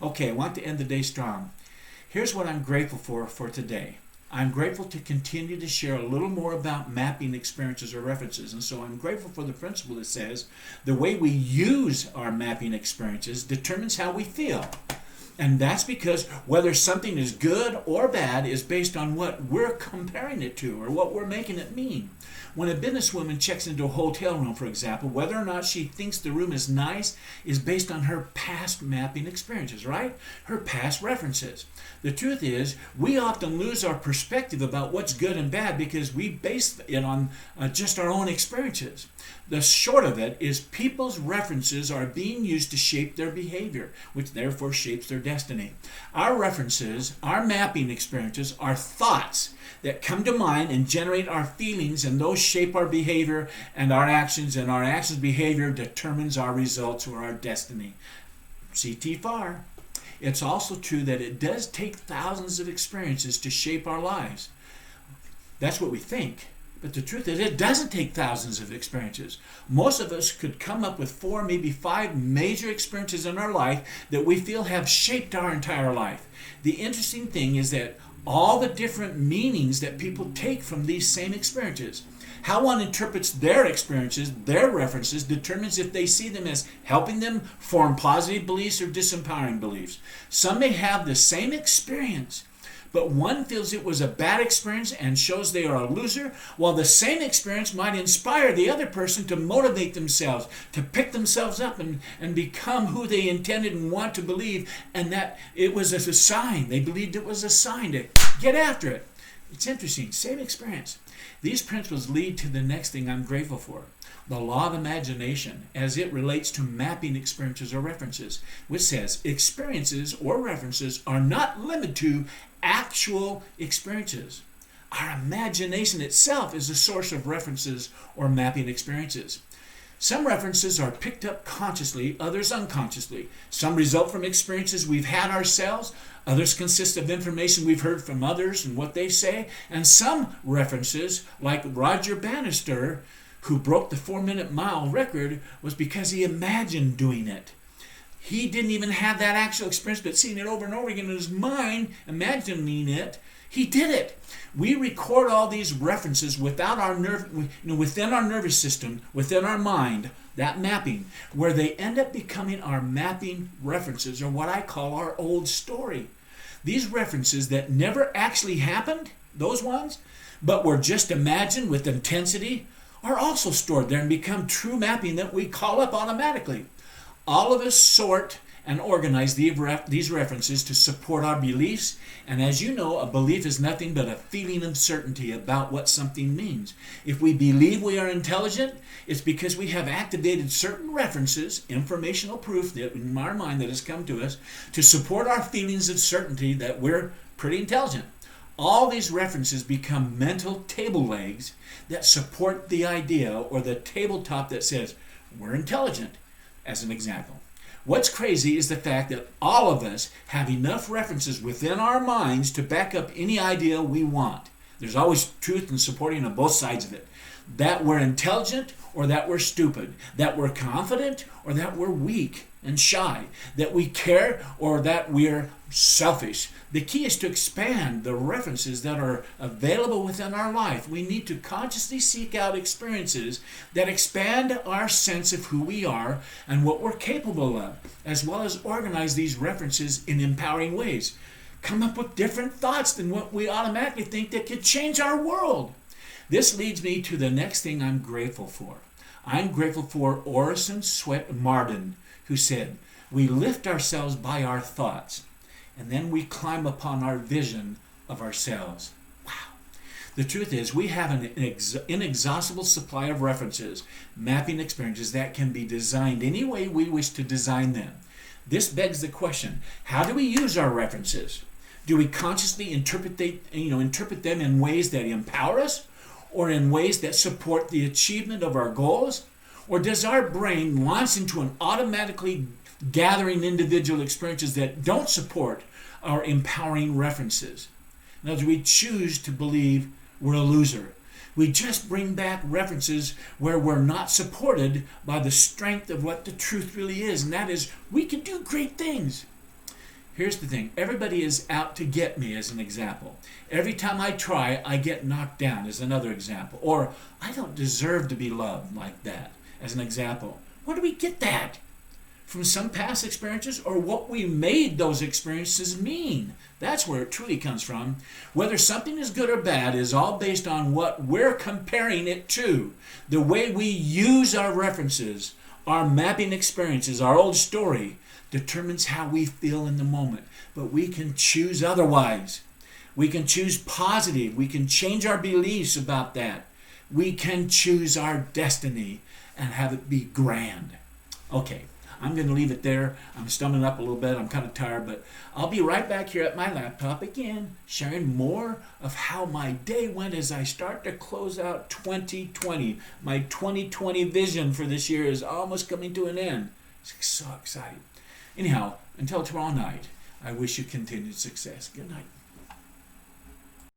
Okay, I want to end the day strong. Here's what I'm grateful for today. I'm grateful to continue to share a little more about mapping experiences or references. And so I'm grateful for the principle that says the way we use our mapping experiences determines how we feel. And that's because whether something is good or bad is based on what we're comparing it to or what we're making it mean. When a businesswoman checks into a hotel room, for example, whether or not she thinks the room is nice is based on her past mapping experiences, right? Her past references. The truth is, we often lose our perspective about what's good and bad because we base it on just our own experiences. The short of it is people's references are being used to shape their behavior, which therefore shapes their destiny. Our references, our mapping experiences, are thoughts that come to mind and generate our feelings, and those shape our behavior and our actions behavior determines our results or our destiny. C.T. Farr. It's also true that it does take thousands of experiences to shape our lives. That's what we think. But the truth is, it doesn't take thousands of experiences. Most of us could come up with 4, maybe 5 major experiences in our life that we feel have shaped our entire life. The interesting thing is that all the different meanings that people take from these same experiences, how one interprets their experiences, their references, determines if they see them as helping them form positive beliefs or disempowering beliefs. Some may have the same experience, but one feels it was a bad experience and shows they are a loser, while the same experience might inspire the other person to motivate themselves, to pick themselves up and become who they intended and want to believe, and that it was a sign. They believed it was a sign to get after it. It's interesting. Same experience. These principles lead to the next thing I'm grateful for. The law of imagination as it relates to mapping experiences or references, which says experiences or references are not limited to actual experiences. Our imagination itself is a source of references or mapping experiences. Some references are picked up consciously, others unconsciously. Some result from experiences we've had ourselves, others consist of information we've heard from others and what they say, and some references, like Roger Bannister, who broke the 4-minute mile record, was because he imagined doing it. He didn't even have that actual experience, but seeing it over and over again in his mind, imagining it, he did it. We record all these references within our nervous system, within our mind, that mapping, where they end up becoming our mapping references, or what I call our old story. These references that never actually happened, those ones, but were just imagined with intensity, are also stored there and become true mapping that we call up automatically. All of us sort and organize these references to support our beliefs, and as you know, a belief is nothing but a feeling of certainty about what something means. If we believe we are intelligent, it's because we have activated certain references, informational proof that in our mind that has come to us, to support our feelings of certainty that we're pretty intelligent. All these references become mental table legs that support the idea, or the tabletop that says we're intelligent, as an example. What's crazy is the fact that all of us have enough references within our minds to back up any idea we want. There's always truth and supporting on both sides of it. That we're intelligent or that we're stupid. That we're confident or that we're weak and shy. That we care or that we're selfish. The key is to expand the references that are available within our life. We need to consciously seek out experiences that expand our sense of who we are and what we're capable of, as well as organize these references in empowering ways. Come up with different thoughts than what we automatically think that could change our world. This leads me to the next thing I'm grateful for. I'm grateful for Orison Swett Marden, who said, "We lift ourselves by our thoughts, and then we climb upon our vision of ourselves." Wow. The truth is, we have an inexhaustible supply of references, mapping experiences that can be designed any way we wish to design them. This begs the question, how do we use our references? Do we consciously interpret them in ways that empower us, or in ways that support the achievement of our goals? Or does our brain launch into an automatically gathering individual experiences that don't support our empowering references? Now, do we choose to believe we're a loser? We just bring back references where we're not supported by the strength of what the truth really is, and that is, we can do great things. Here's the thing. Everybody is out to get me, as an example. Every time I try, I get knocked down, as another example. Or, I don't deserve to be loved like that, as an example. Where do we get that? From some past experiences, or what we made those experiences mean? That's where it truly comes from. Whether something is good or bad is all based on what we're comparing it to. The way we use our references, our mapping experiences, our old story, determines how we feel in the moment. But we can choose otherwise. We can choose positive. We can change our beliefs about that. We can choose our destiny and have it be grand. Okay, I'm going to leave it there. I'm stumbling up a little bit. I'm kind of tired, but I'll be right back here at my laptop again, sharing more of how my day went as I start to close out 2020. My 2020 vision for this year is almost coming to an end. It's so exciting. Anyhow, until tomorrow night, I wish you continued success. Good night.